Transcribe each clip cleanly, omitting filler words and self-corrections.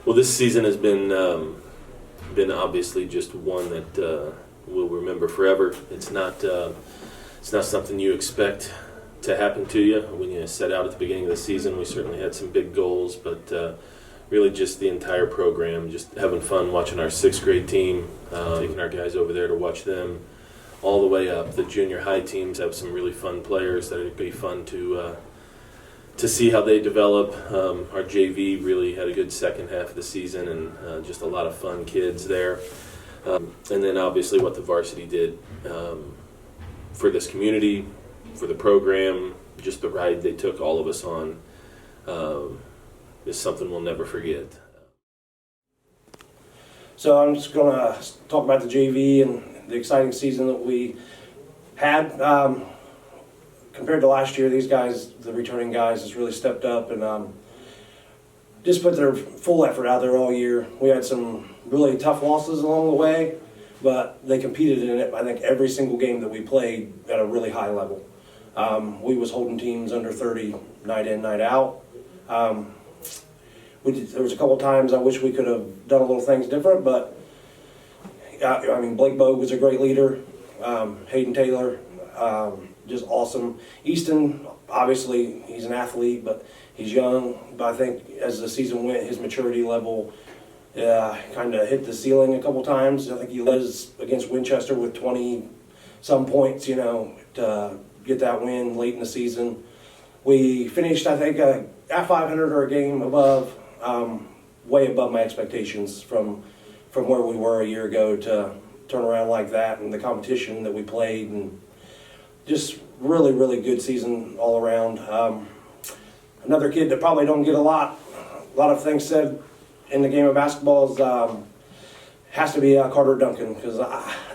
Well, this season has been obviously just one that we'll remember forever. It's not something you expect to happen to you when you set out at the beginning of the season. We certainly had some big goals, but really just the entire program, just having fun watching our sixth grade team, taking our guys over there to watch them all the way up. The junior high teams have some really fun players that would be fun to see how they develop. Our JV really had a good second half of the season, and just a lot of fun kids there. And then obviously what the varsity did for this community, for the program, just the ride they took all of us on is something we'll never forget. So I'm just going to talk about the JV and the exciting season that we had. Compared to last year, these guys, the returning guys, has really stepped up and just put their full effort out there all year. We had some really tough losses along the way, but they competed in it, I think, every single game that we played at a really high level. We was holding teams under 30 night in, night out. There was a couple times I wish we could have done a little things different, but I mean, Blake Bogue was a great leader. Hayden Taylor, just awesome. Easton, obviously, he's an athlete, but he's young. But I think as the season went, his maturity level kind of hit the ceiling a couple times. I think he led us against Winchester with 20-some points, to get that win late in the season. We finished, I think, at 500 or a game above, way above my expectations from where we were a year ago to turn around like that, and the competition that we played, and just really, really good season all around. Another kid that probably don't get a lot of things said in the game of basketball is, has to be Carter Duncan, because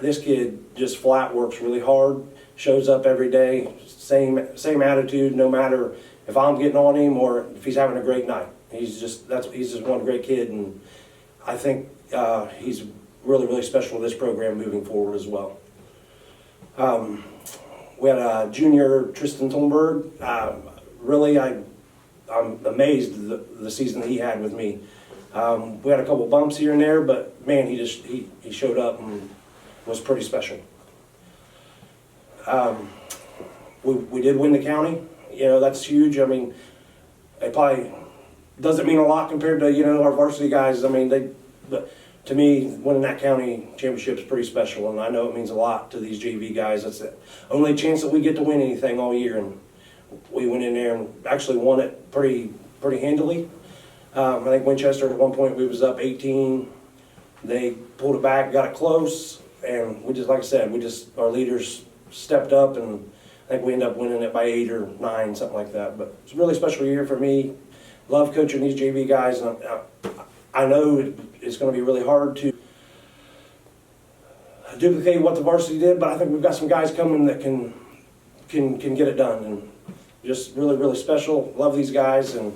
this kid just flat works really hard, shows up every day, same attitude, no matter if I'm getting on him or if he's having a great night. He's just one great kid, and I think he's really, really special to this program moving forward as well. We had a junior, Tristan Thornburg. Really, I'm amazed the season that he had with me. We had a couple bumps here and there, but man, he showed up and was pretty special. We did win the county. That's huge. I mean, it probably doesn't mean a lot compared to our varsity guys. I mean, but to me, winning that county championship is pretty special, and I know it means a lot to these JV guys. That's the only chance that we get to win anything all year, and we went in there and actually won it pretty handily. I think Winchester at one point we was up 18. They pulled it back, got it close, and we just, like I said, our leaders stepped up, and I think we ended up winning it by 8 or 9, something like that. But it's a really special year for me. Love coaching these JV guys, and I know it's going to be really hard to duplicate what the varsity did, but I think we've got some guys coming that can get it done, and just really, really special. Love these guys, and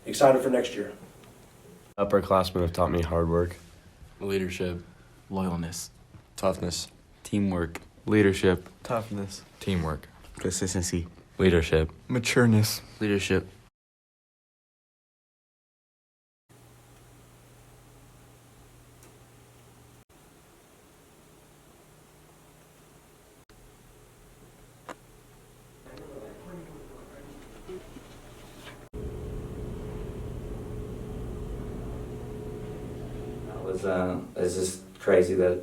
excited for next year. Upperclassmen have taught me hard work, leadership, loyalness, toughness, teamwork, leadership, toughness, teamwork, consistency, leadership, matureness, leadership. It's just crazy that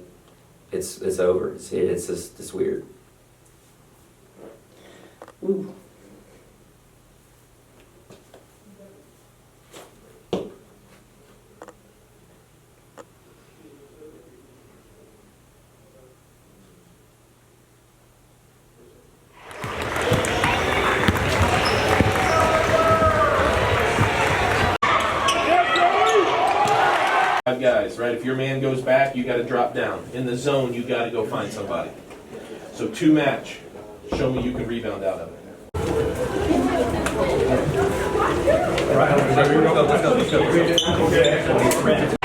it's over. It's just it's weird. Ooh. Guys, right? If your man goes back, you got to drop down. In the zone, you got to go find somebody. So 2 match. Show me you can rebound out of it. Right.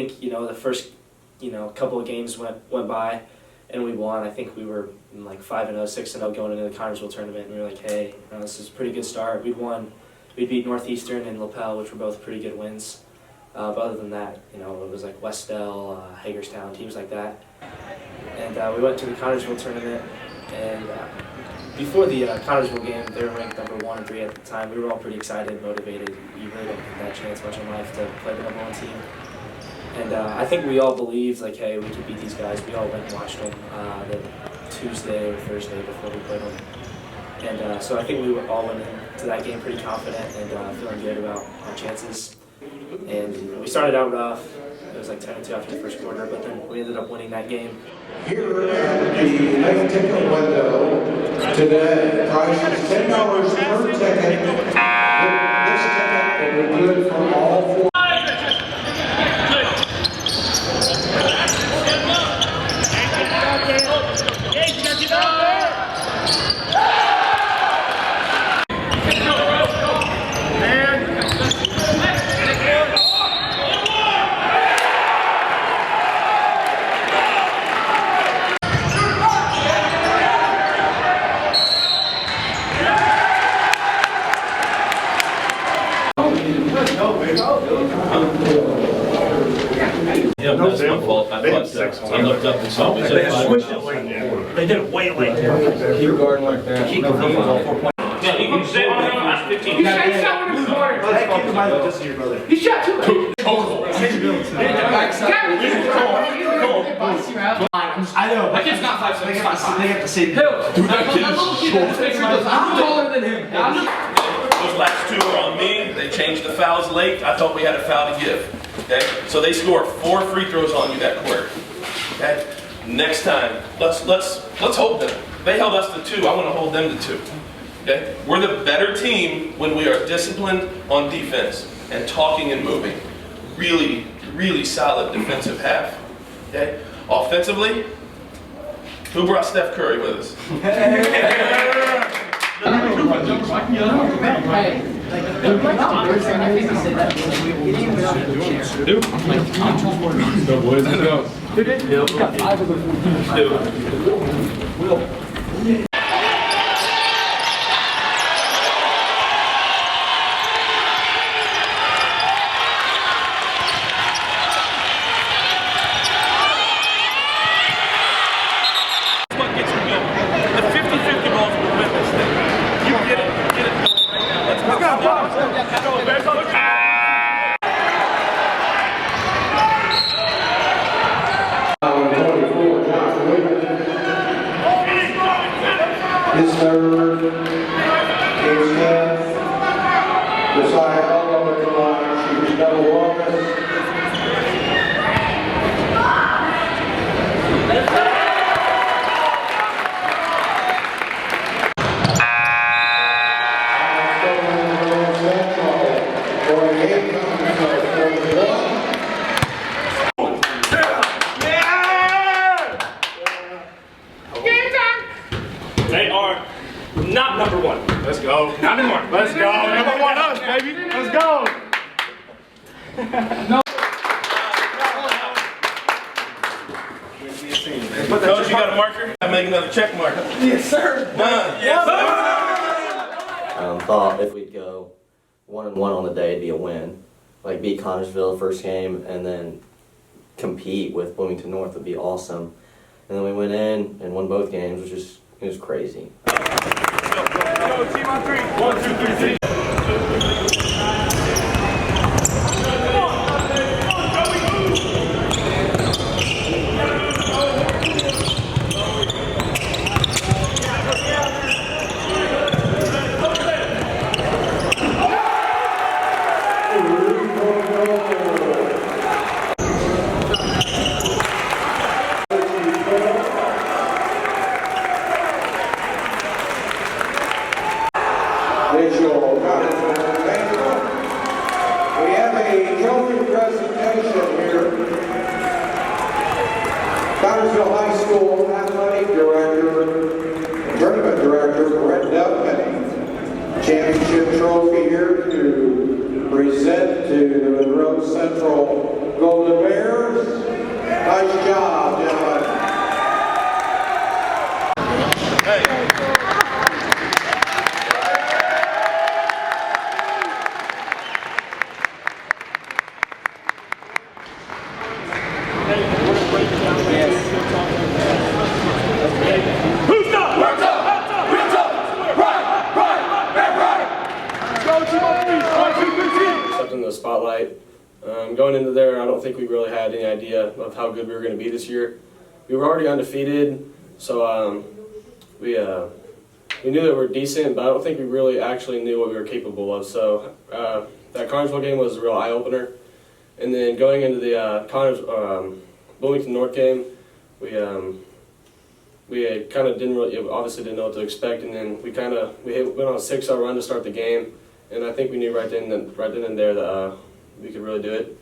think, the first, couple of games went by and we won. I think we were like 5-0, 6-0 going into the Connersville tournament, and we were like, hey, this is a pretty good start. We'd beat Northeastern and LaPel, which were both pretty good wins. But other than that, it was like Westell, Hagerstown, teams like that. And we went to the Connersville tournament, and before the Connersville game, they were ranked number 1 and 3 at the time. We were all pretty excited, motivated. You really don't get that chance much in life to play the number 1 team. And I think we all believed, like, hey, we could beat these guys. We all went and watched them the Tuesday or Thursday before we played them. And so I think we all went into that game pretty confident and feeling good about our chances. And we started out rough. It was like 10-2 after the first quarter, but then we ended up winning that game. Here at the late ticket window today, price is $10 per ticket. This ticket will be good for all 4. Yeah, that's my fault. I looked up and saw we said 5. They did it way late. Keep guarding like that. Keep going all 4 points. Yeah, you can say, oh, no, that's 15. He shot 1 in the corner. He shot 2. I know. That kid's not 5'7". They have to say that kid's I'm taller than him. Those last 2 are on me. They changed the fouls late. I thought we had a foul to give. Okay? So they score 4 free throws on you that quarter. Okay? Next time, let's hold them. They held us to 2. I want to hold them to 2. Okay? We're the better team when we are disciplined on defense and talking and moving. Really, really solid defensive half. Okay? Offensively, who brought Steph Curry with us? His third, James Smith, Josiah Ellow at the line, she was double August. They are not number 1. Let's go. Not anymore. Let's go. Number 1 us, baby. Let's go. No. Coach, you got a marker? I make another check mark. Yes, sir. Yes, sir. Thought if we'd go 1-1 on the day, it'd be a win. Like beat Connersville first game and then compete with Bloomington North would be awesome. And then we went in and won both games, which is it was crazy. Go, team on 3. 1, 2, 3. Visual thank you. We have a trophy presentation here. Connersville High School Athletic Director, Tournament Director Brett Duffman. Championship trophy here to present to the Monroe Central Golden Bears. Nice job, gentlemen. Stepped in the spotlight. Going into there, I don't think we really had any idea of how good we were going to be this year. We were already undefeated, so we knew that we were decent, but I don't think we really actually knew what we were capable of. So that Connersville game was a real eye-opener. And then going into the Bloomington North game, we kind of obviously didn't know what to expect, and then we went on a 6-0 run to start the game, and I think we knew right then and there that we could really do it.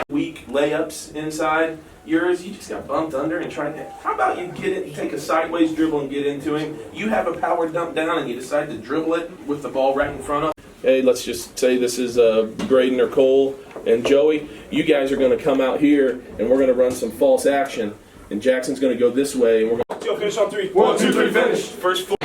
Weak layups inside yours, you just got bumped under and tried to. How about you get it and take a sideways dribble and get into him? You have a power dump down and you decide to dribble it with the ball right in front of. Hey, let's just say this is Graydon or Cole and Joey. You guys are going to come out here and we're going to run some false action. And Jackson's going to go this way and we're going to finish on 3. 1, 2, 3, finish. First floor.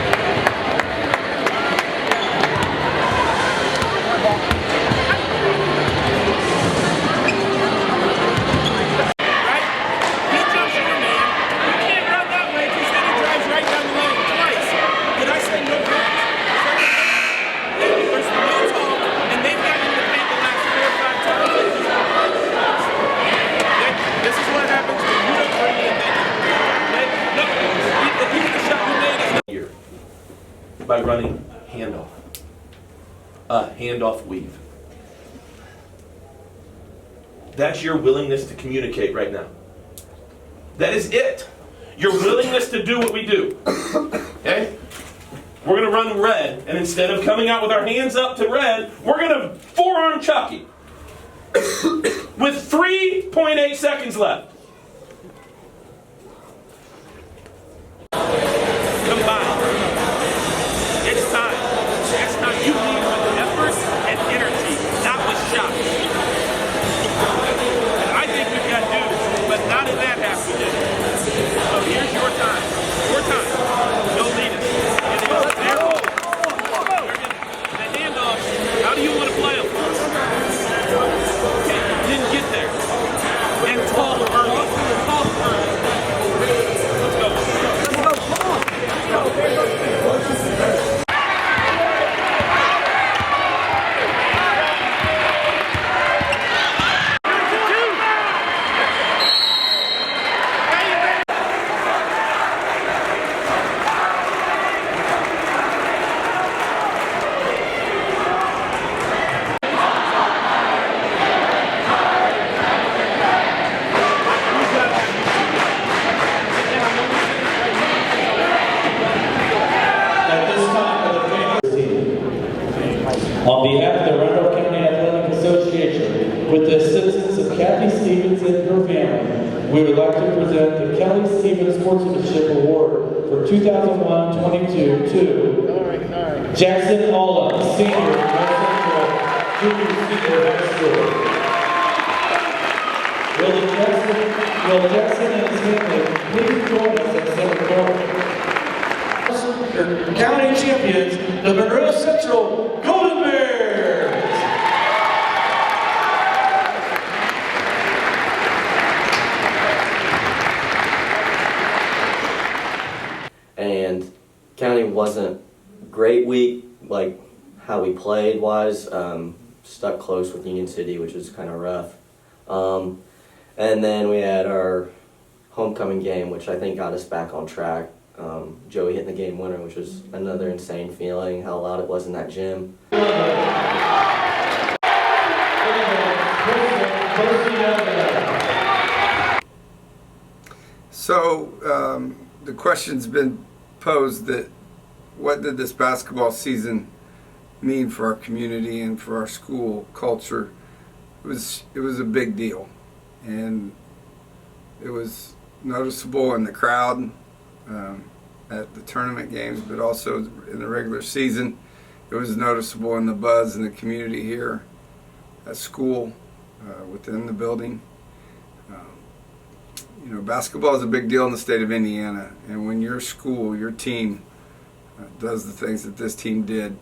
By running handoff. Handoff weave. That's your willingness to communicate right now. That is it. Your willingness to do what we do. Okay? We're going to run red, and instead of coming out with our hands up to red, we're going to forearm Chucky. With 3.8 seconds left. On behalf of the Monroe County Athletic Association, with the assistance of Kathy Stevens and her family, we would like to present the Kelly Stevens Sportsmanship Award for 2001-22 to Jackson Olla, senior, North Central Junior Senior High School. Will Jackson and his family please join us at center court? County champions, the Monroe Central Golden Bears. And County wasn't great week, like how we played wise. Stuck close with Union City, which was kind of rough. And then we had our homecoming game, which I think got us back on track. Joey hitting the game winner, which was another insane feeling, how loud it was in that gym. So the question's been posed that what did this basketball season mean for our community and for our school culture? It was a big deal, and it was noticeable in the crowd at the tournament games, but also in the regular season. It was noticeable in the buzz in the community here at school, within the building. You know, basketball is a big deal in the state of Indiana, and when your school, your team, does the things that this team did,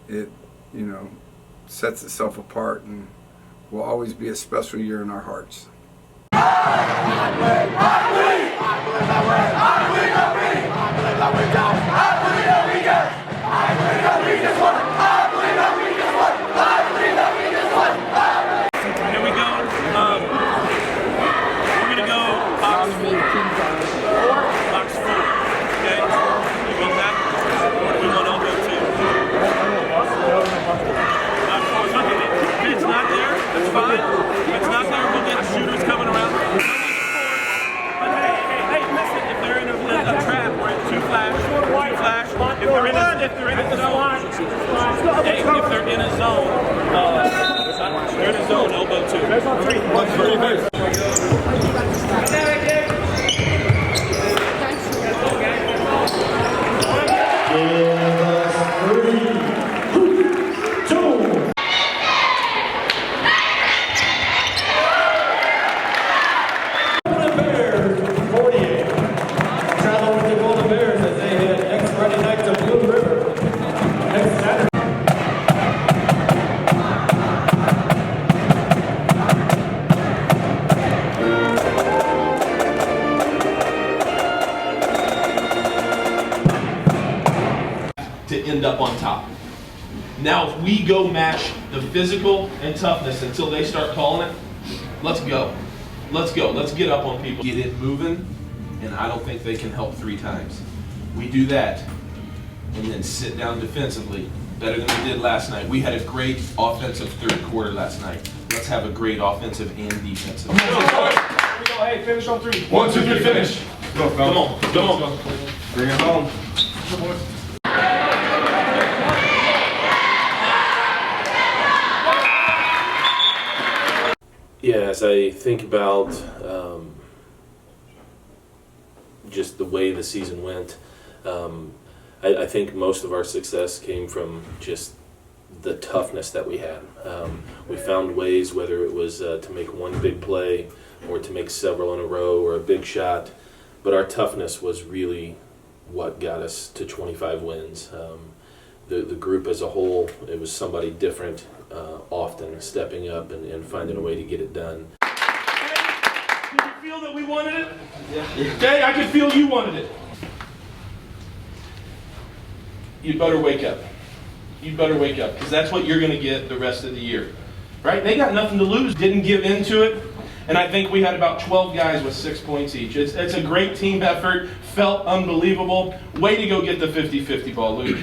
it, you know, sets itself apart and will always be a special year in our hearts. Here we go. We're gonna go box 4. Box 4. Okay. You want that? Or do we want elbow 2? Box 4. If it's not there, that's fine. If it's not there, we'll get shooters coming around. But hey, listen. If they're in a trap, we're at 2 flash. If they're in a zone, hey, if they're in a zone, they're in a zone, elbow 2. There's on 3. To end up on top. Now, if we go match the physical and toughness until they start calling it, let's go. Let's go. Let's get up on people. Get it moving, and I don't think they can help 3 times. We do that, and then sit down defensively, better than we did last night. We had a great offensive third quarter last night. Let's have a great offensive and defensive. Here we go. Hey, finish on 3. 1, 2, 3, finish. Go, come on. Come on. Bring it home. Yeah, as I think about just the way the season went, I think most of our success came from just the toughness that we had. We found ways, whether it was to make one big play or to make several in a row or a big shot, but our toughness was really what got us to 25 wins. The group as a whole, it was somebody different, often stepping up and finding a way to get it done. Hey, did you feel that we wanted it? Yeah. Okay, I could feel you wanted it. You better wake up. You better wake up, because that's what you're going to get the rest of the year. Right? They got nothing to lose, didn't give into it. And I think we had about 12 guys with 6 points each. It's a great team effort. Felt unbelievable. Way to go get the 50-50 ball, Luke.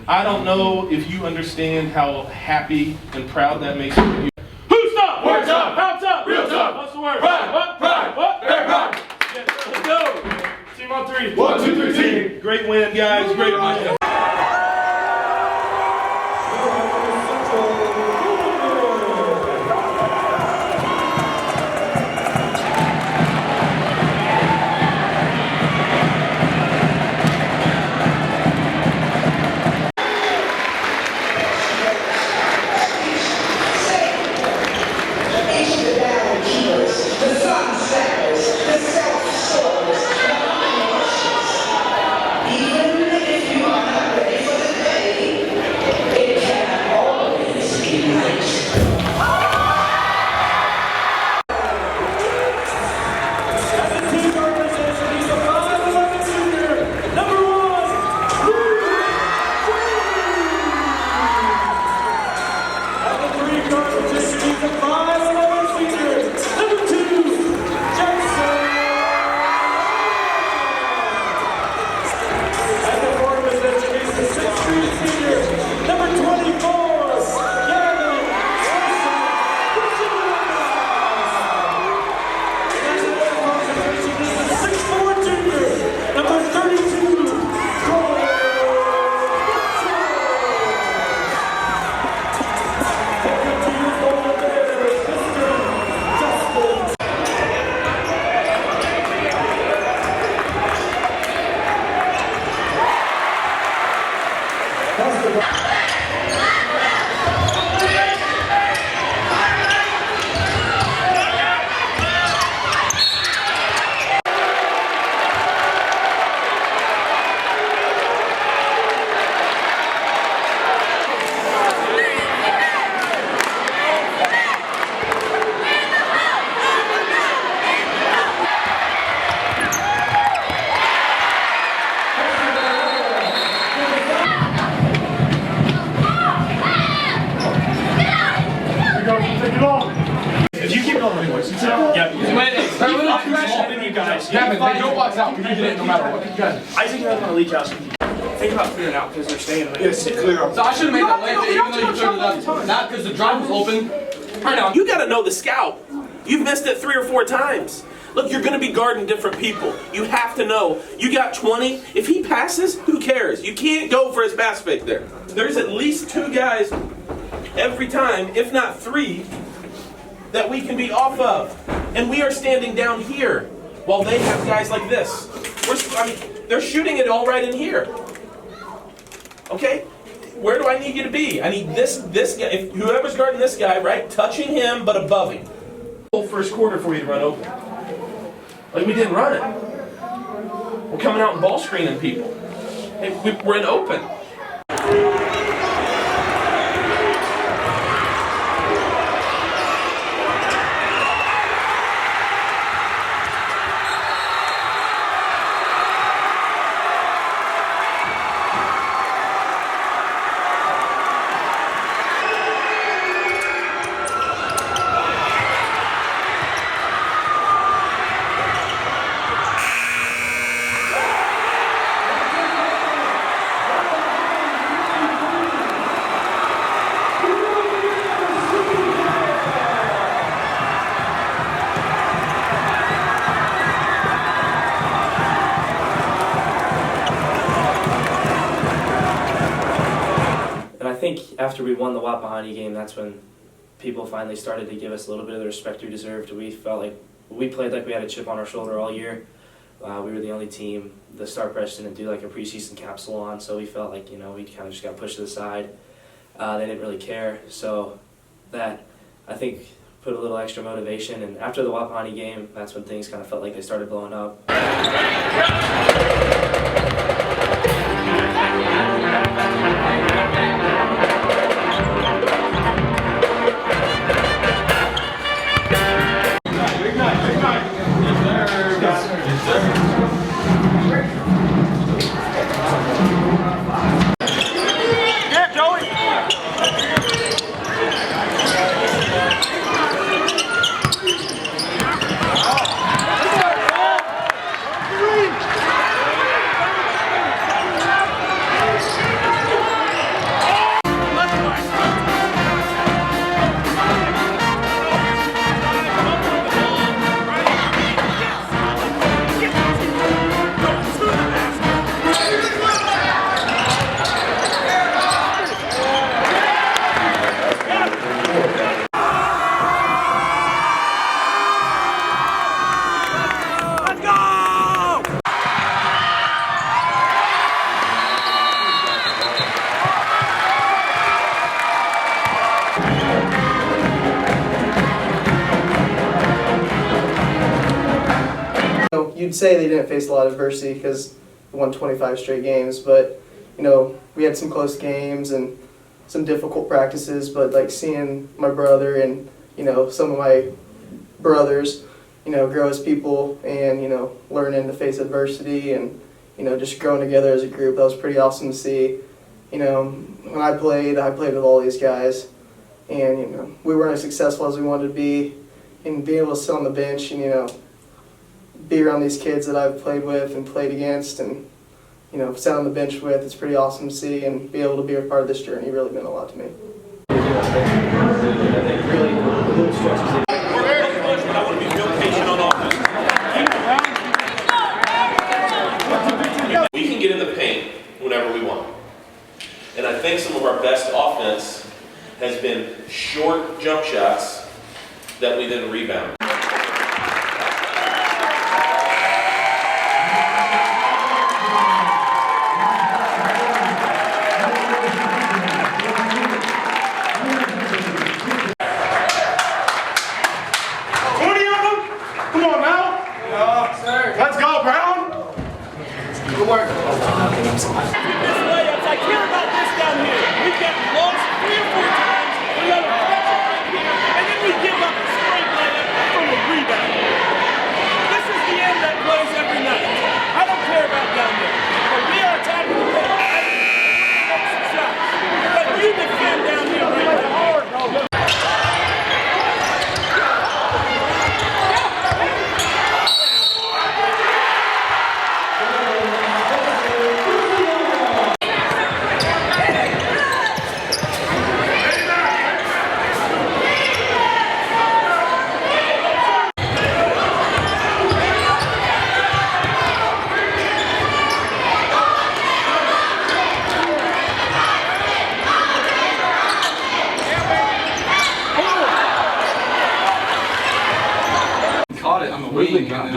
I don't know if you understand how happy and proud that makes you. Who's tough? We're tough. How tough? Real tough. What's the word? Pride. What? Pride. What? Bear pride. Yes, let's go. Team on 3. 1, 2, 3, team. Great win, guys. Great win. Even if you are us out. We can get it no matter what. You guys. I think that's gonna leak out. Think about clearing out because they're staying. Yes, clear up. So I should have made that lane even though you cleared it up. Not because the drive was open. Right now. You gotta know the scout. You've missed it 3 or 4 times. Look, you're going to be guarding different people. You have to know. You got 20. If he passes, who cares? You can't go for his pass fake there. There's at least 2 guys every time, if not 3, that we can be off of. And we are standing down here while they have guys like this. They're shooting it all right in here. Okay? Where do I need you to be? I need this guy. If whoever's guarding this guy, right, touching him but above him. Whole first quarter for you to run open. Like we didn't run it. We're coming out and ball screening people. Hey, we're in open. After we won the Wapahani game, that's when people finally started to give us a little bit of the respect we deserved. We felt like we played like we had a chip on our shoulder all year. We were the only team the Star Press didn't do like a preseason capsule on, so we felt like, we kind of just got pushed to the side. They didn't really care, so that, I think, put a little extra motivation. And after the Wapahani game, that's when things kind of felt like they started blowing up. You'd say they didn't face a lot of adversity because they won 25 straight games, but we had some close games and some difficult practices, but like seeing my brother and some of my brothers grow as people and learning to face adversity and just growing together as a group, that was pretty awesome to see. When I played with all these guys, and we weren't as successful as we wanted to be, and being able to sit on the bench and be around these kids that I've played with and played against and sat on the bench with, it's pretty awesome to see, and be able to be a part of this journey really meant a lot to me. We can get in the paint whenever we want. And I think some of our best offense has been short jump shots that we then rebound.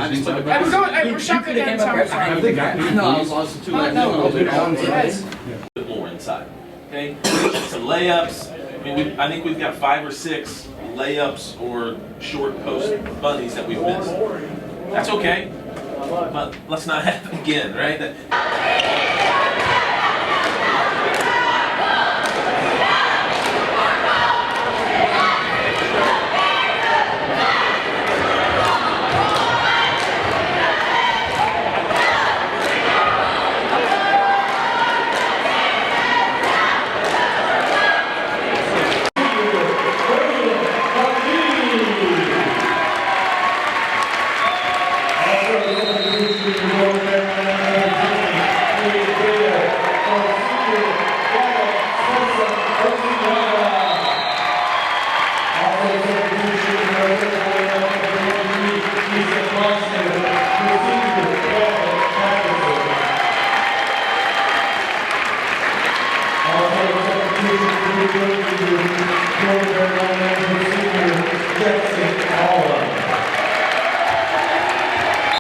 We're shotgun down time. No, I was also too late. A bit more inside. Okay, some layups. I mean, I think we've got 5 or 6 layups or short post bunnies that we've missed. That's okay, but let's not happen again, right?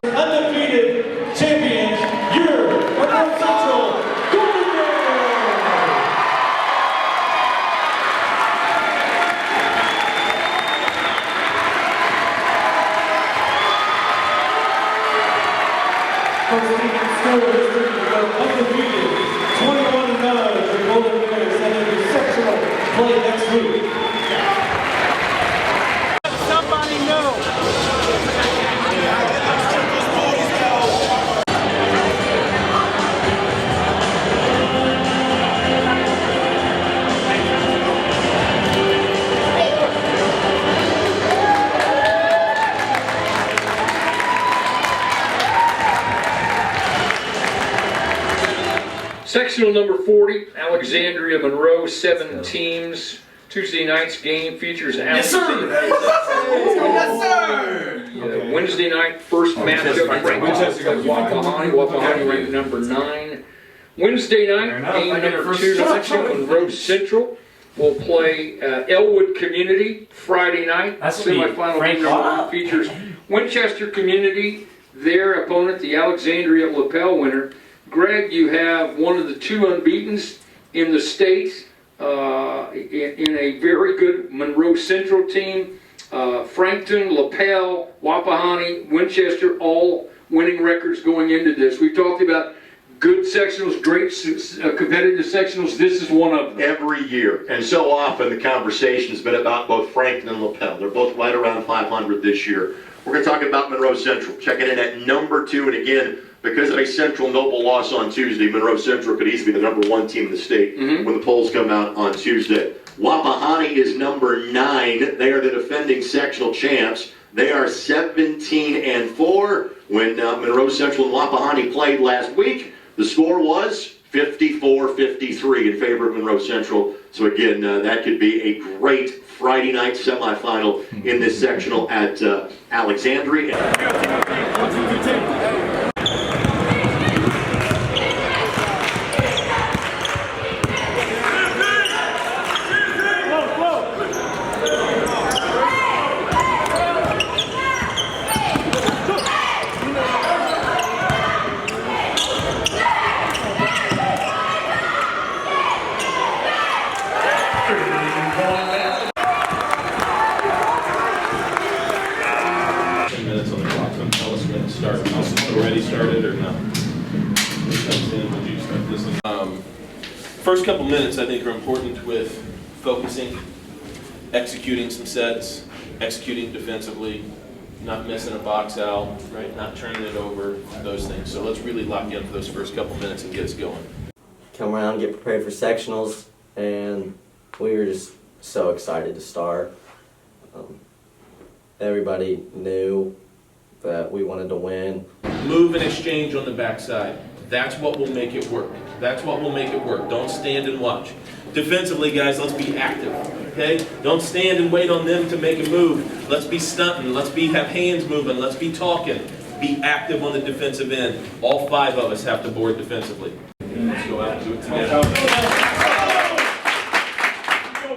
Undefeated champions, your Monroe Central Golden Bears! First team in school history of undefeated, 21-0, the Golden Bears headed to sectional play next week. Somebody know. Sectional number 40, Alexandria Monroe, 7 teams. Tuesday night's game features Alexandria. Yes, sir. Wednesday night, first matchup, ranked Wapahani. Wapahani ranked number 9. Wednesday night, game number 2, section Monroe Central will play Elwood Community. Friday night, semifinal game number 1 features Winchester Community, their opponent, the Alexandria LaPel winner. Greg, you have one of the 2 unbeatens in the state in a very good Monroe Central team. Frankton, LaPel, Wapahani, Winchester, all winning records going into this. We talked about good sectionals, great competitive sectionals. This is one of them. Every year, and so often the conversation has been about both Frankton and LaPel. They're both right around 500 this year. We're going to talk about Monroe Central, checking in at number 2, and again, because of a Central Noble loss on Tuesday, Monroe Central could easily be the number 1 team in the state when the polls come out on Tuesday. Wapahani is number 9. They are the defending sectional champs. They are 17-4. When Monroe Central and Wapahani played last week, the score was 54-53 in favor of Monroe Central. So again, that could be a great Friday night semifinal in this sectional at Alexandria. First couple minutes I think are important with focusing, executing some sets, executing defensively, not missing a box out, right? Not turning it over, those things. So let's really lock in for those first couple minutes and get us going. Come around, get prepared for sectionals, and we were just so excited to start. Everybody knew that we wanted to win. Move and exchange on the backside. That's what will make it work. That's what will make it work. Don't stand and watch. Defensively, guys, let's be active, okay? Don't stand and wait on them to make a move. Let's be stunting. Let's have hands moving. Let's be talking. Be active on the defensive end. All 5 of us have to board defensively. Let's go out and do it together.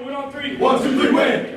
Win on 3. 1, 2, 3, win.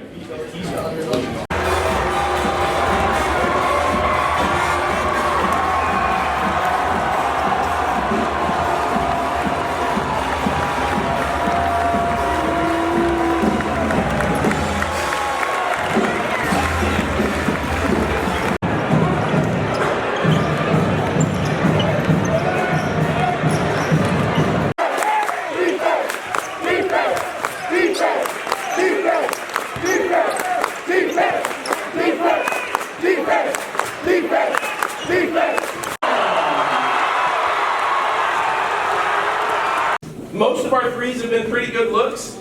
Most of our threes have been pretty good looks.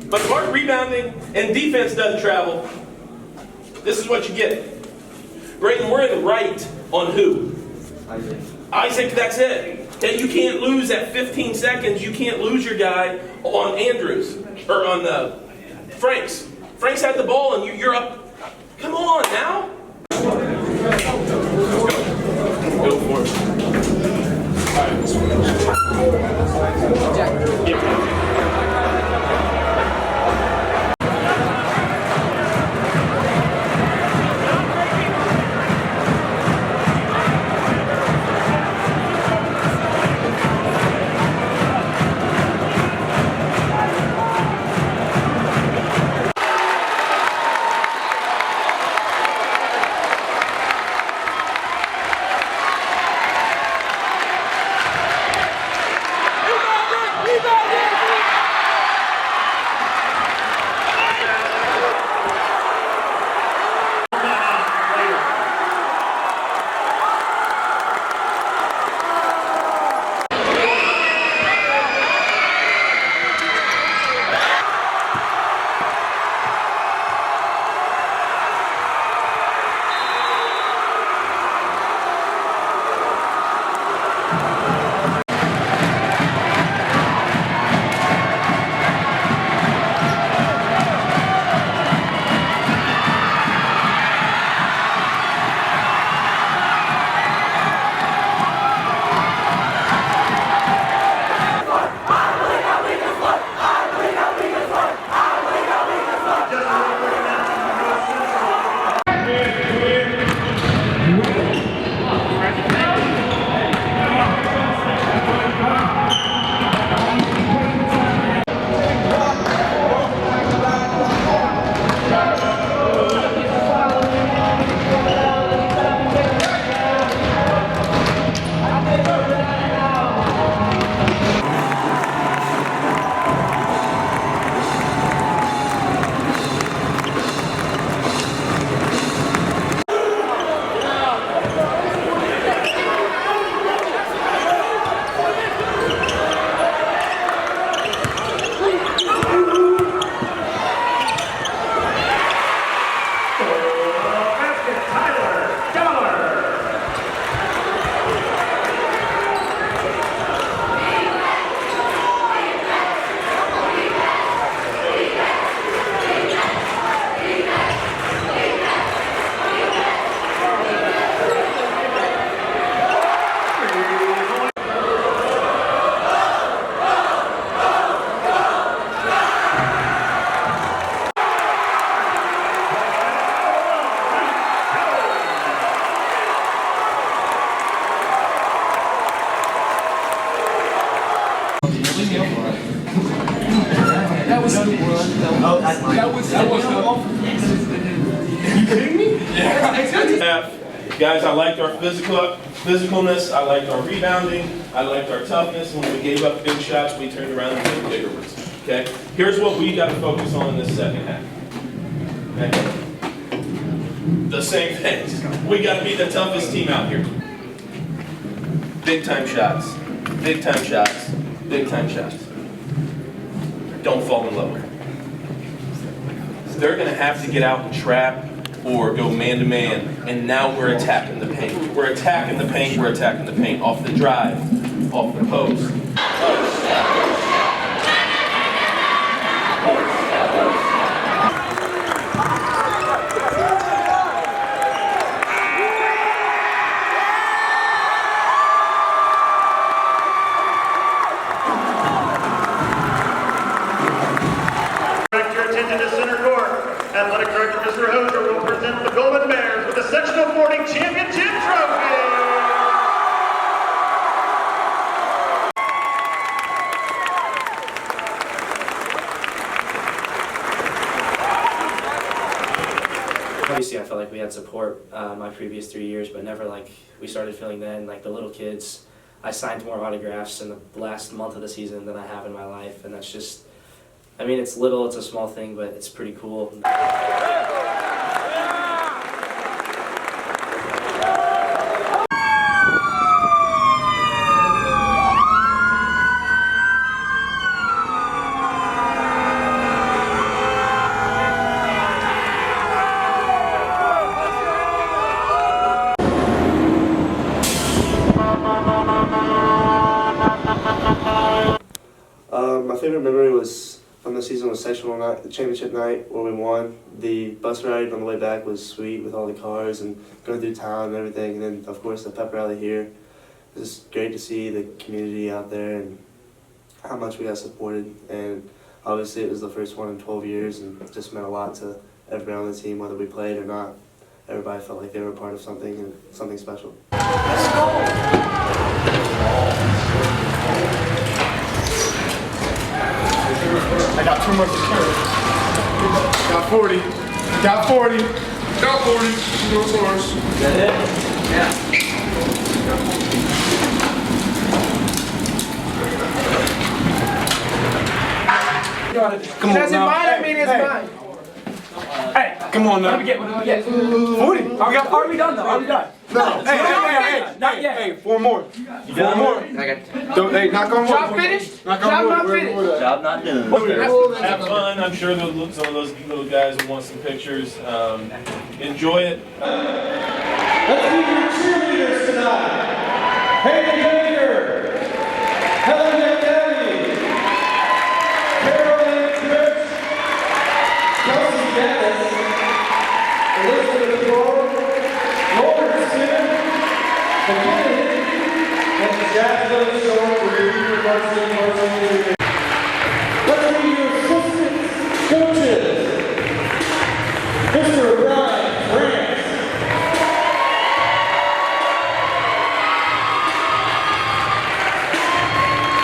But if our rebounding and defense doesn't travel, this is what you get. Brayton, we're in right on who? Isaac, that's it. Okay, you can't lose at 15 seconds. You can't lose your guy on Andrews. Or on Franks. Franks had the ball and you're up. Come on now. Go for it. Guys, I liked our physicalness, I liked our rebounding, I liked our toughness. When we gave up big shots, we turned around and made bigger ones. Okay? Here's what we got to focus on in this second half. Okay? The same things. We got to be the toughest team out here. Big time shots. Big time shots. Big time shots. Don't fall in love with it. They're going to have to get out and trap or go man-to-man, and now we're attacking the paint. We're attacking the paint, we're attacking the paint. Off the drive, off the post. Direct your attention to center court. Athletic Director Mr. Hosier will present the Golden Bears with the Sectional 40 Championship Trophy. Obviously, I felt like we had support my previous 3 years, but never like we started feeling then. Like the little kids, I signed more autographs in the last month of the season than I have in my life, and that's just, I mean, it's little, it's a small thing, but it's pretty cool. favorite memory was from the season was sectional night, the championship night where we won. The bus ride on the way back was sweet with all the cars and going through town and everything. And then of course the pep rally here. It was just great to see the community out there and how much we got supported. And obviously it was the first one in 12 years and it just meant a lot to everybody on the team, whether we played or not. Everybody felt like they were a part of something and something special. Let's go! I got too much to carry. Got 40. Got 40. Got 40. No force. Is that it? Yeah. Come on now. Mine, I mean, it's mine. Hey, come on now. What do we get? 40. Are we done though? Are we done? No. Hey, not yet. Hey, 4 more. You 4 more. Don't, hey, knock on wood. Job finished? Knock on wood. Job not done. Have fun. I'm sure some of those little guys will want some pictures. Enjoy it. Let's meet your cheerleaders tonight. Hayden Baker, Helen McNally, Carolyn Chris, Kelsey Dennis, Elizabeth Moore, Lauren Smith, McKenna Hickey, and Jasmine Shore for your varsity. Let's meet your assistant coaches. Mr. Brian France.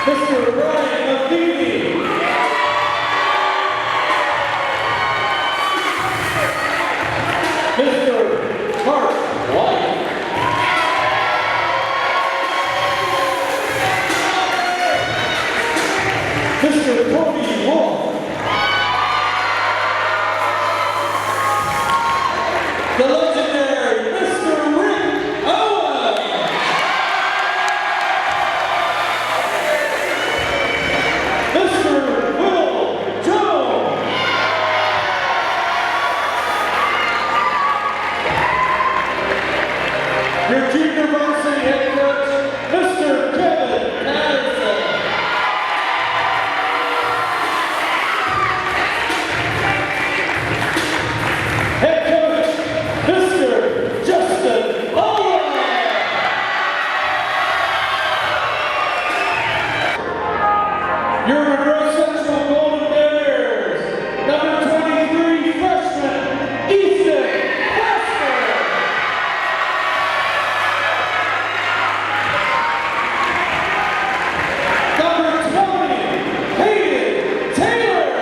Mr. Ryan Matheny. Mr. Mark White. Mr. Cody Wolf. The legendary Mr. Rick Owen. Mr. Will Jones. Your junior varsity head coach, Mr. Kevin Patterson. Head coach, Mr. Justin Owen. Your Monroe Central Golden Bears, number 23 freshman, Ethan Foster. Number 20, Hayden Taylor.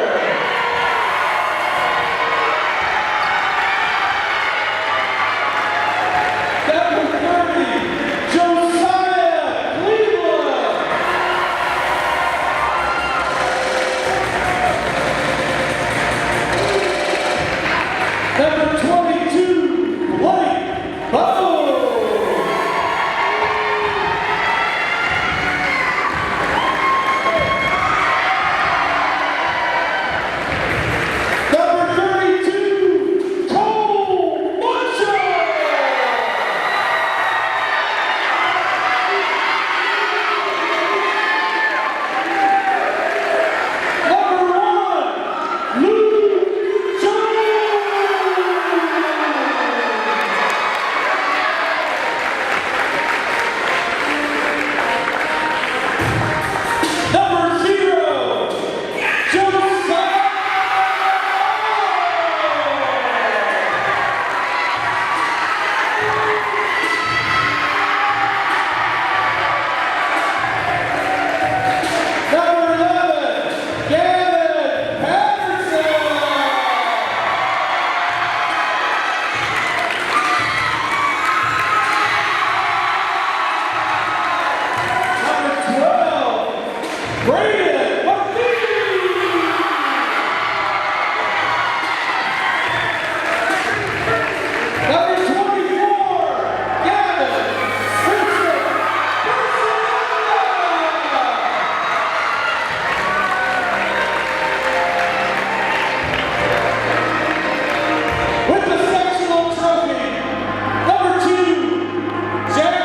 Number 30, Josiah Cleveland. Number 22, Blake Bowe. Number 32, Cole Marshall. Number 1, Luke Jones. Number 0, Josiah. Number 11, Gavin Patterson. Number 12, Brandon McNeely. Number 24, Gavin Vincent with the sectional trophy, number 2, Jackson.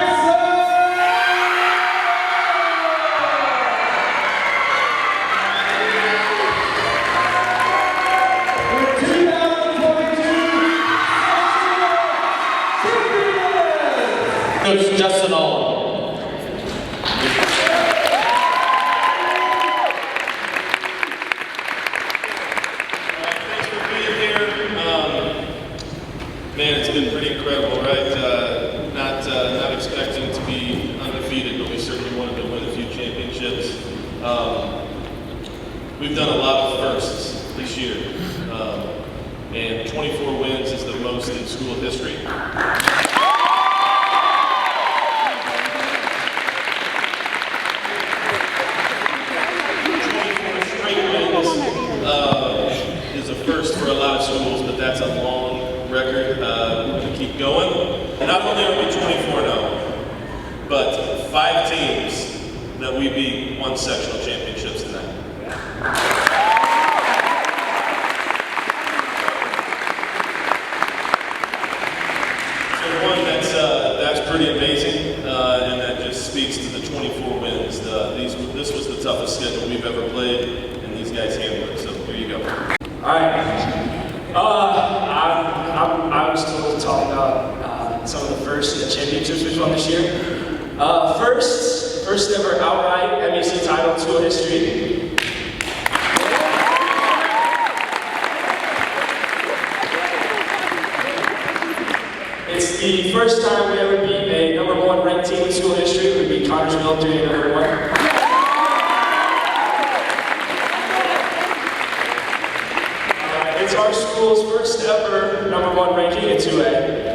but we certainly wanted to win a few championships. We've done a lot of firsts this year, and 24 wins is the most in school history. Is a first for a lot of schools, but that's a long record. We're going to keep going. Not only are we 24-0, but 5 teams that we beat won sectional championships tonight. So one, that's pretty amazing, and that just speaks to the 24 wins. This was the toughest schedule we've ever played, and these guys handled it. So here you go. All right. I was told to talk about some of the first championships we've won this year. First ever outright MEC title in school history. It's the first time we ever beat a #1 ranked team in school history. We beat Connersville 3-1. It's our school's first ever #1 ranking in 2A.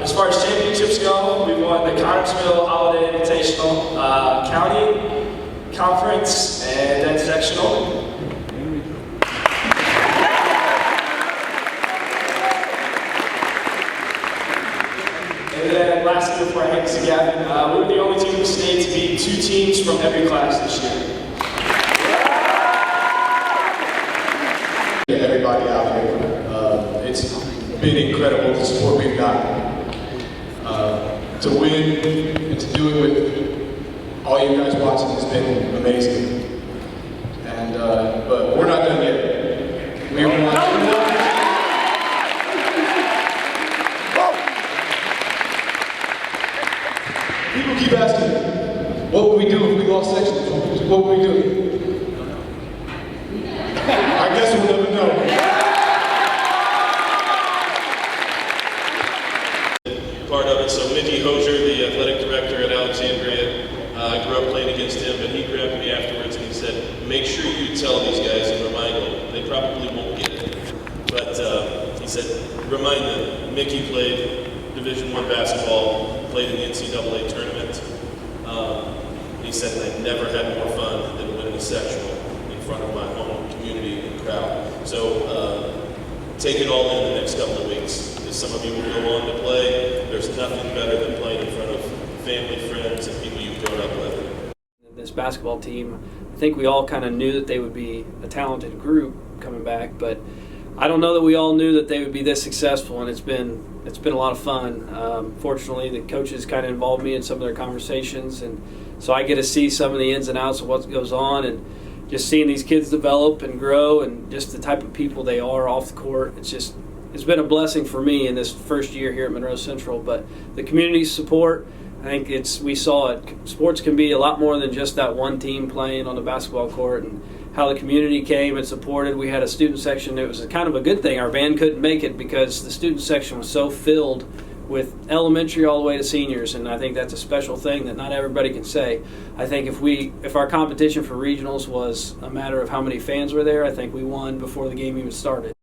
As far as championships go, we won the Connersville Holiday Invitational, County, Conference, and then Sectional. And then lastly, before I hand this to Gavin, we're the only team in the state to beat 2 teams from every class this year. Everybody out here, it's been incredible the support we've gotten. To win and to do it with all you guys watching has been amazing. And but we're not done yet. We People keep asking, what would we do if we lost sections? What would we do? I guess we'll never know. Part of it. So Mickey Hosier, the athletic director at Alexandria, I grew up playing against him, but he grabbed me afterwards and he said, make sure you tell these guys and remind them. They probably won't get it. But he said, remind them, Mickey played Division I basketball, played in the NCAA tournament. He said, I never had more fun than winning a sectional in front of my home community and crowd. So take it all in the next couple of weeks. Some of you will go on to play. There's nothing better than playing in front of family, friends, and people you've grown up with. This basketball team, I think we all kind of knew that they would be a talented group coming back, but I don't know that we all knew that they would be this successful, and it's been a lot of fun. Fortunately, the coaches kind of involved me in some of their conversations, and so I get to see some of the ins and outs of what goes on, and just seeing these kids develop and grow, and just the type of people they are off the court. It's been a blessing for me in this first year here at Monroe Central. But the community support, I think we saw it. Sports can be a lot more than just that one team playing on the basketball court, and how the community came and supported. We had a student section. It was kind of a good thing. Our band couldn't make it because the student section was so filled with elementary all the way to seniors, and I think that's a special thing that not everybody can say. I think if our competition for regionals was a matter of how many fans were there, I think we won before the game even started.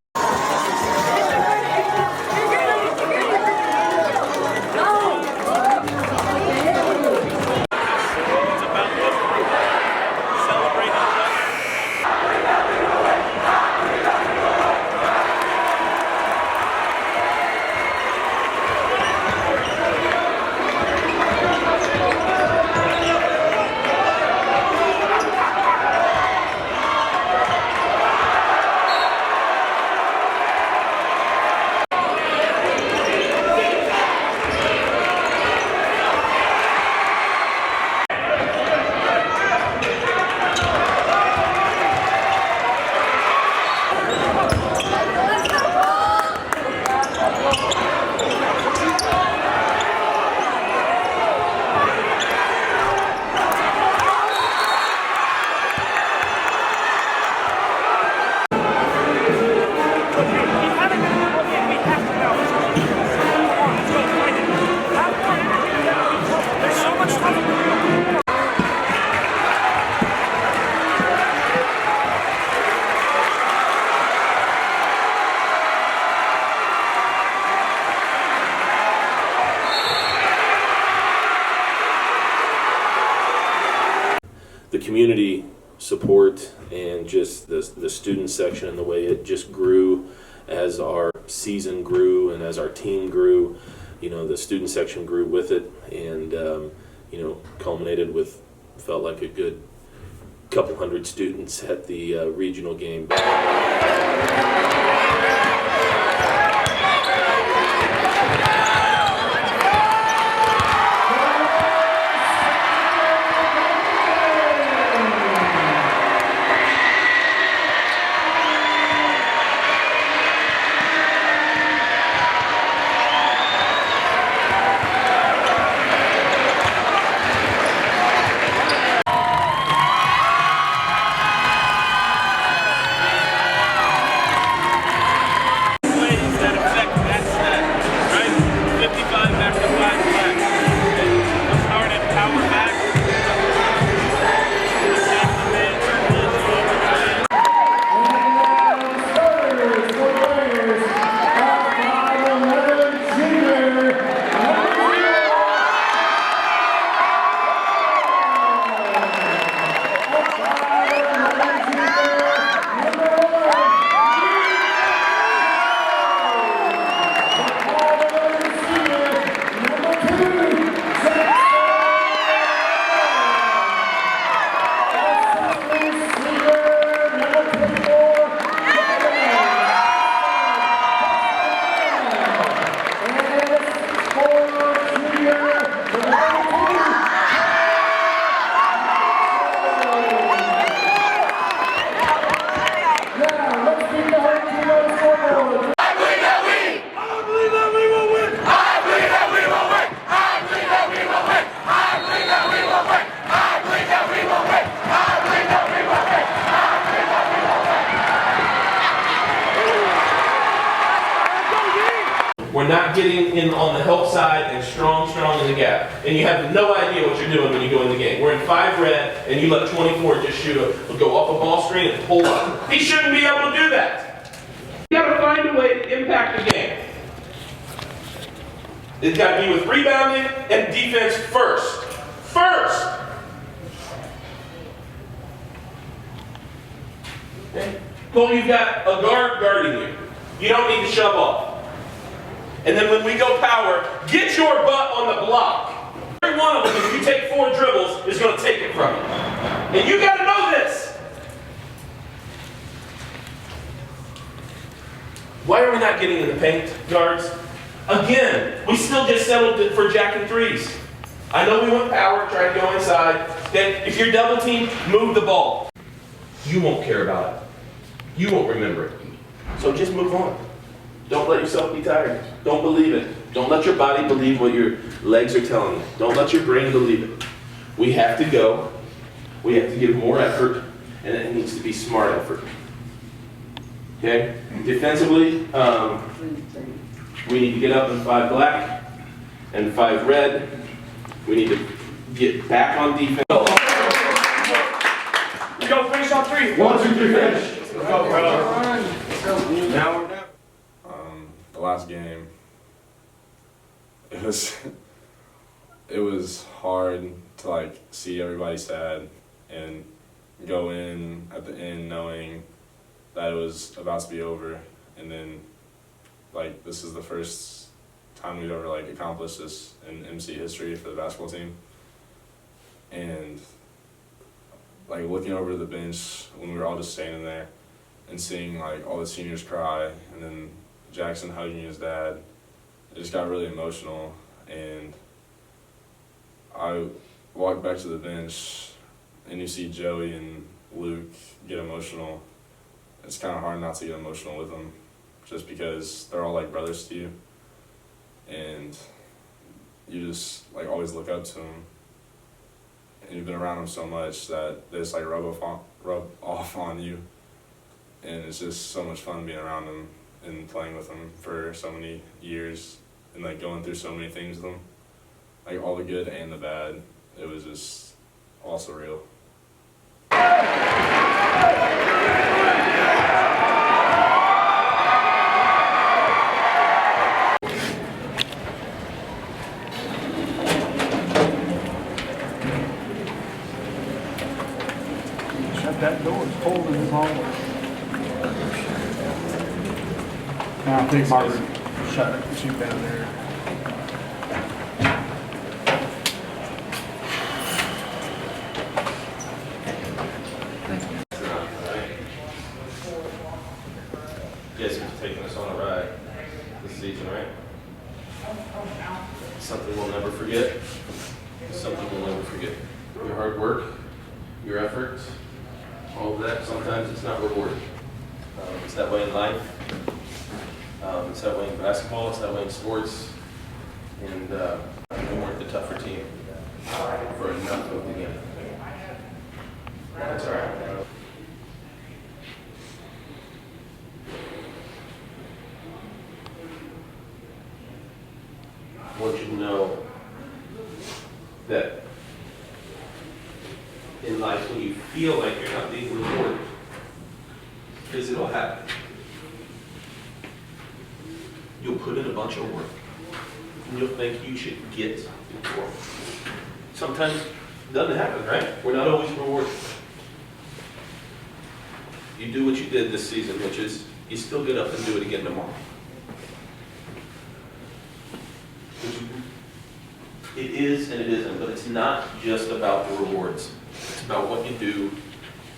community support and just the student section and the way it just grew as our season grew and as our team grew. You know, the student section grew with it, and you know, culminated with, felt like a good couple hundred students at the regional game. We're not getting in on the help side and strong in the gap. And you have no idea what you're doing when you go in the game. We're in 5 red, and you let 24 just go off a ball screen and pull up. He shouldn't be able to do that. You gotta find a way to impact the game. It's gotta be with rebounding and defense first. First! Okay? Well, you've got a guard guarding you. You don't need to shove off. And then when we go power, get your butt on the block. Every one of them, if you take 4 dribbles, is going to take it from you. And you got to know this. Why are we not getting in the paint, guards? Again, we still just settled for jacking 3s. I know we went power, tried to go inside. Then if you're double teamed, move the ball. You won't care about it. You won't remember it. So just move on. Don't let yourself be tired. Don't believe it. Don't let your body believe what your legs are telling you. Don't let your brain believe it. We have to go. We have to give more effort, and it needs to be smart effort. Okay? Defensively, we need to get up in 5 black and 5 red. We need to get back on defense. We go finish on 3. 1, 2, 3, finish. Let's go, bro. Now we're done. The last game, it was hard to like see everybody sad and go in at the end knowing that it was about to be over, and then like this is the first time we've ever like accomplished this in MC history for the basketball team. And like looking over the bench when we were all just standing there and seeing like all the seniors cry, and then Jackson hugging his dad, it just got really emotional. And I walked back to the bench and you see Joey and Luke get emotional. It's kind of hard not to get emotional with them just because they're all like brothers to you, and you just like always look up to them, and you've been around them so much that they just like rub off on you, and it's just so much fun being around them and playing with them for so many years and like going through so many things with them, like all the good and the bad. It was just all surreal. that door is cold in his hallway. Now I think Margaret shut it. She's down there. You guys have taken us on a ride this season, right? Something we'll never forget. Something we'll never forget. Your hard work, your efforts, all of that, sometimes it's not rewarded. It's that way in life. It's that way in basketball. It's that way in sports. And we weren't the tougher team for enough of the game. That's all right. I want you to know that in life, when you feel like you're not being rewarded, because it'll happen, you'll put in a bunch of work, and you'll think you should get rewarded. Sometimes it doesn't happen, right? We're not always rewarded. You do what you did this season, which is you still get up and do it again tomorrow. It is and it isn't, but it's not just about the rewards. It's about what you do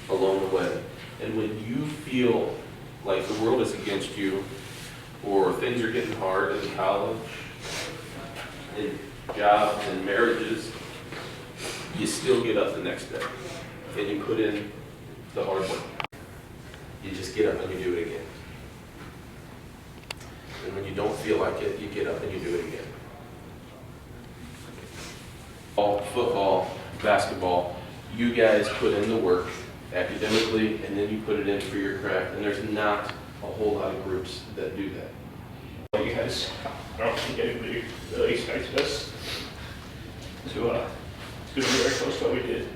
along the way. And when you feel like the world is against you, or things are getting hard in college, in jobs, and marriages, you still get up the next day and you put in the hard work. You just get up and you do it again. And when you don't feel like it, you get up and you do it again. Football, basketball, you guys put in the work academically, and then you put it in for your craft. And there's not a whole lot of groups that do that. You guys, I don't think anybody really expected us to do very close to what we did.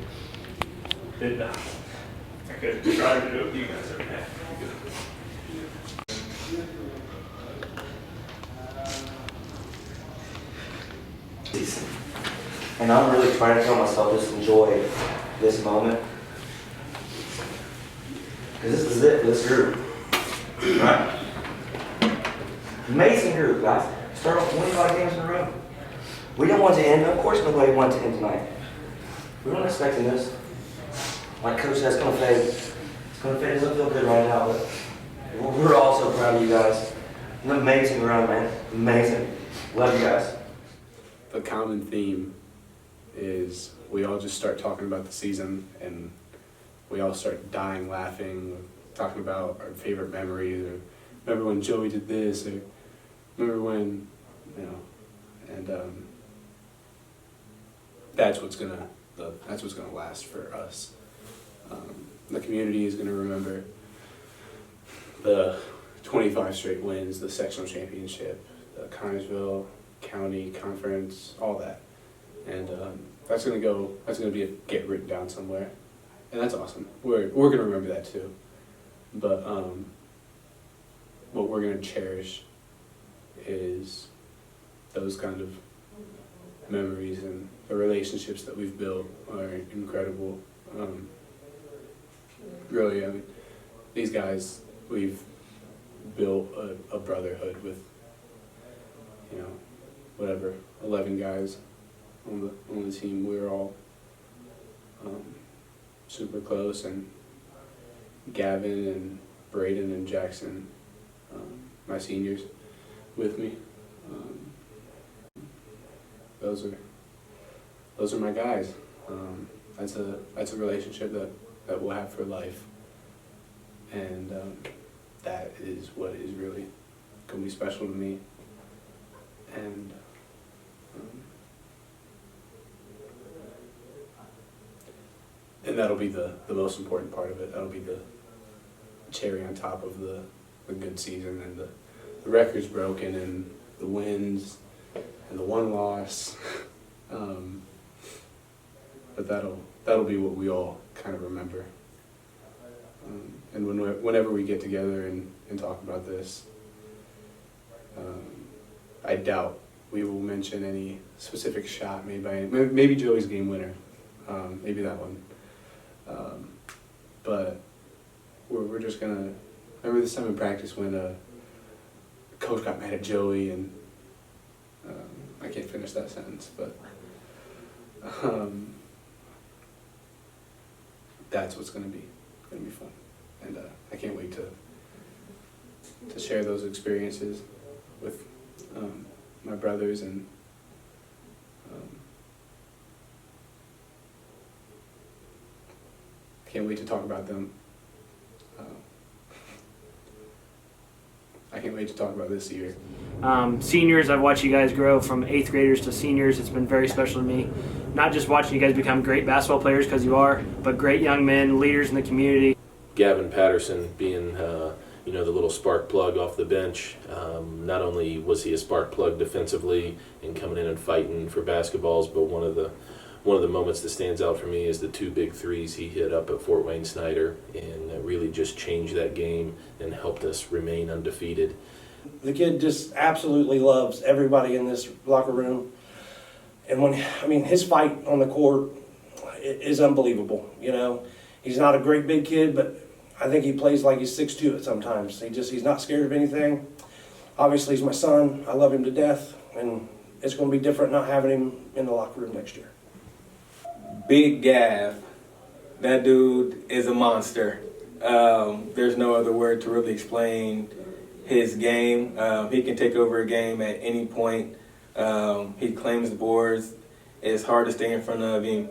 I could try to do it with you guys every day. And I'm really trying to tell myself just enjoy this moment. Because this is it, this group. Right? Amazing group, guys. Start off 25 games in a row. We don't want to end. Of course nobody wanted to end tonight. We weren't expecting this. Like Coach said, it's going to fade. It's going to fade. It doesn't feel good right now, but we're all so proud of you guys. An amazing run, man. Amazing. Love you guys. The common theme is we all just start talking about the season and we all start dying laughing, talking about our favorite memories, or remember when Joey did this, or remember when, you know, and that's what's gonna last for us. The community is gonna remember the 25 straight wins, the sectional championship, the Connersville County Conference, all that. And that's gonna get written down somewhere, and that's awesome. We're gonna remember that too. But what we're gonna cherish is those kind of memories, and the relationships that we've built are incredible. Really, I mean, these guys, we've built a brotherhood with, you know, whatever, 11 guys on the team. We're all super close, and Gavin and Braden and Jackson, my seniors, with me. Those are my guys. That's a relationship that we'll have for life, and that is what is really gonna be special to me. And that'll be the most important part of it. That'll be the cherry on top of the good season, and the records broken, and the wins, and the one loss. But that'll be what we all kind of remember. And whenever we get together and talk about this, I doubt we will mention any specific shot made by maybe Joey's game winner, maybe that one. but we're just gonna. Remember this time in practice when coach got mad at Joey and I can't finish that sentence, but that's what's gonna be fun, and I can't wait to share those experiences with my brothers and can't wait to talk about them. I can't wait to talk about this year. Seniors, I've watched you guys grow from 8th graders to seniors. It's been very special to me. Not just watching you guys become great basketball players, because you are, but great young men, leaders in the community. Gavin Patterson being, the little spark plug off the bench. Not only was he a spark plug defensively and coming in and fighting for basketballs, but one of the moments that stands out for me is the 2 big threes he hit up at Fort Wayne Snyder, and really just changed that game and helped us remain undefeated. The kid just absolutely loves everybody in this locker room. And his fight on the court is unbelievable. He's not a great big kid, but I think he plays like he's 6'2" at sometimes. He's not scared of anything. Obviously, he's my son. I love him to death, and it's going to be different not having him in the locker room next year. Big Gav, that dude is a monster. There's no other word to really explain his game. He can take over a game at any point. He claims the boards. It's hard to stay in front of him.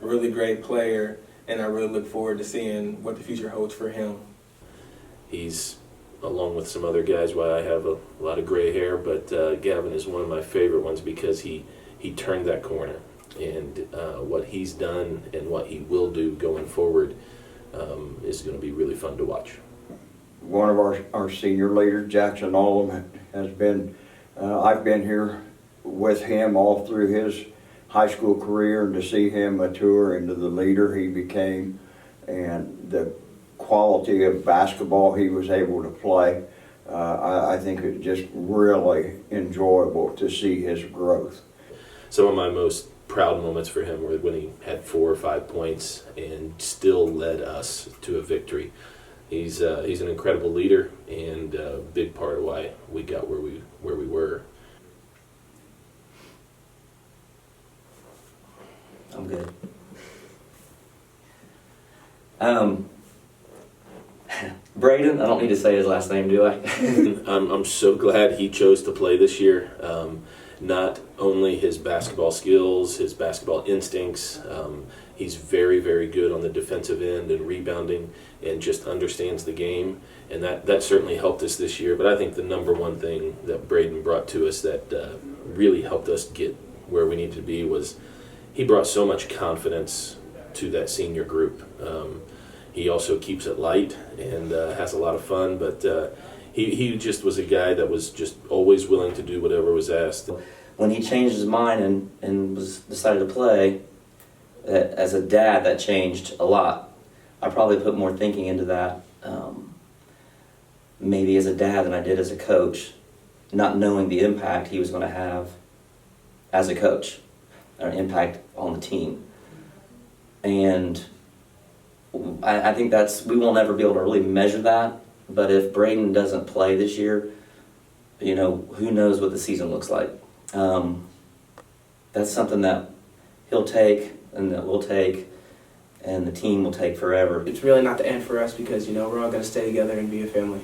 Really great player, and I really look forward to seeing what the future holds for him. He's, along with some other guys, why I have a lot of gray hair, but Gavin is one of my favorite ones because he turned that corner. And what he's done and what he will do going forward is going to be really fun to watch. One of our senior leaders, Jackson Olam, has been, I've been here with him all through his high school career, and to see him mature into the leader he became and the quality of basketball he was able to play, I think it's just really enjoyable to see his growth. Some of my most proud moments for him were when he had 4 or 5 points and still led us to a victory. He's an incredible leader and a big part of why we got where we were. I'm good. Braden, I don't need to say his last name, do I? I'm so glad he chose to play this year. Not only his basketball skills, his basketball instincts, he's very, very good on the defensive end and rebounding and just understands the game. And that certainly helped us this year. But I think the number one thing that Braden brought to us that really helped us get where we needed to be was he brought so much confidence to that senior group. He also keeps it light and has a lot of fun, but he just was a guy that was just always willing to do whatever was asked. When he changed his mind and decided to play, as a dad, that changed a lot. I probably put more thinking into that, maybe as a dad than I did as a coach, not knowing the impact he was going to have as a coach, or an impact on the team. And I think we won't ever be able to really measure that, but if Braden doesn't play this year, who knows what the season looks like. That's something that he'll take and that we'll take and the team will take forever. It's really not the end for us because, we're all going to stay together and be a family.